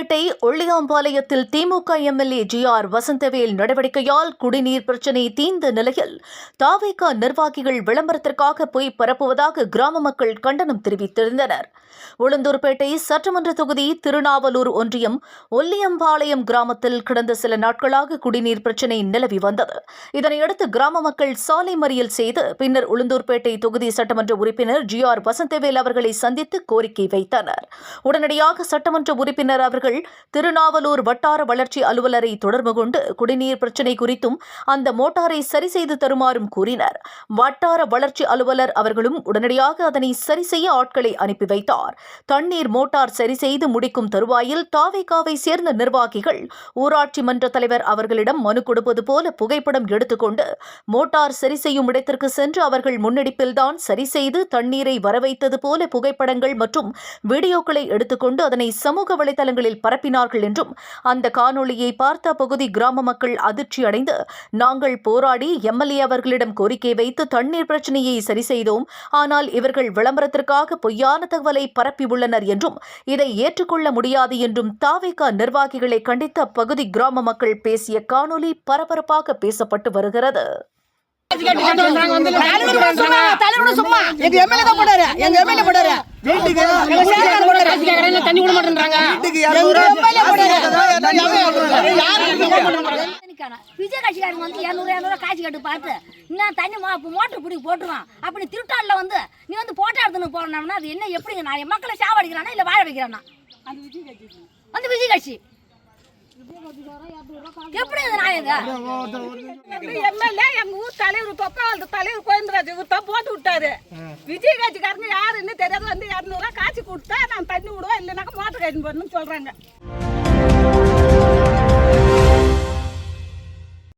உளுந்தூர்பேட்டை ஒள்ளியாம்பாளையத்தில் திமுக MLA GR. Vasanthavel நடவடிக்கையால் குடிநீர் பிரச்சினை தீர்ந்த நிலையில் தாவேகா நிர்வாகிகள் விளம்பரத்திற்காக பொய் பரப்புவதாக கிராம மக்கள் கண்டனம் தெரிவித்திருந்தனர். உளுந்தூர்பேட்டை சட்டமன்ற தொகுதி திருநாவலூர் ஒன்றியம் ஒல்லியம்பாளையம் கிராமத்தில் கடந்த சில நாட்களாக குடிநீர் பிரச்சினை நிலவி வந்தது. இதனையடுத்து கிராம மக்கள் சாலை மறியல் செய்து பின்னர் உளுந்தூர்பேட்டை தொகுதி சட்டமன்ற உறுப்பினர் ஜி.ஆர். வசந்தவேல் அவர்களை சந்தித்து கோரிக்கை வைத்தனர். உடனடியாக சட்டமன்ற உறுப்பினர் அவர்கள் திருநாவலூர் வட்டார வளர்ச்சி அலுவலரை தொடர்பு கொண்டு குடிநீர் பிரச்சினை குறித்தும் அந்த மோட்டாரை சரி செய்து தருமாறும் கூறினர். வட்டார வளர்ச்சி அலுவலர் அவர்களும் உடனடியாக அதனை சரி செய்ய ஆட்களை அனுப்பி வைத்தார். தண்ணீர் மோட்டார் சரி செய்து முடிக்கும் தருவாயில் தாவேகாவை சேர்ந்த நிர்வாகிகள் ஊராட்சி மன்ற தலைவர் அவர்களிடம் மனு கொடுப்பது போல புகைப்படம் எடுத்துக்கொண்டு மோட்டார் சரி செய்யும் இடத்திற்கு சென்று அவர்கள் முன்னெடுப்பில்தான் சரி செய்து தண்ணீரை வரவைத்தது போல புகைப்படங்கள் மற்றும் வீடியோக்களை எடுத்துக்கொண்டு அதனை சமூக வலைதளங்களில் பரப்பினார்கள் என்றும் அந்த காணொளியை பார்த்த பகுதி கிராம மக்கள் அதிர்ச்சி அடைந்து நாங்கள் போராடி எம்எல்ஏ அவர்களிடம் கோரிக்கை வைத்து தண்ணீர் பிரச்சினையை சரி செய்தோம், ஆனால் இவர்கள் விளம்பரத்திற்காக பொய்யான தகவலை பரப்பியுள்ளனர் என்றும் இதை ஏற்றுக்கொள்ள முடியாது என்றும் தாவேகா நிர்வாகிகளை கண்டித்த அப்பகுதி கிராம மக்கள் பேசிய காணொளி பரபரப்பாக பேசப்பட்டு வருகிறது. விஜய் கட்சிக்காரங்க வந்து 200 காய்ச்சி கட்டு பார்த்து இன்னும் தண்ணி மோட்டர் பிடிக்க போட்டுருவான். அப்படி திருட்டாளில் வந்து நீ வந்து போட்டோ எடுத்துன்னு போறோம்னா அது என்ன எப்படிங்க? நான் மக்களை சாவடிக்கிறானா இல்லை வாழ வைக்கிறானா? அந்த விஜய் கட்சி எப்படி நாயங்க எம்எல்ஏ எங்க ஊர் தலைவர் தொப்பாவது தலைவர் கோயந்தராஜ் இவர் தான் போட்டு விட்டாரு. விஜய் கட்சிக்காரங்க யாருன்னு தெரியாது வந்து 200 காய்ச்சி கொடுத்தா நான் தண்ணி விடுவேன், இல்லைனாக்கா மோட்டர் கட்டி போடணும்னு சொல்றாங்க.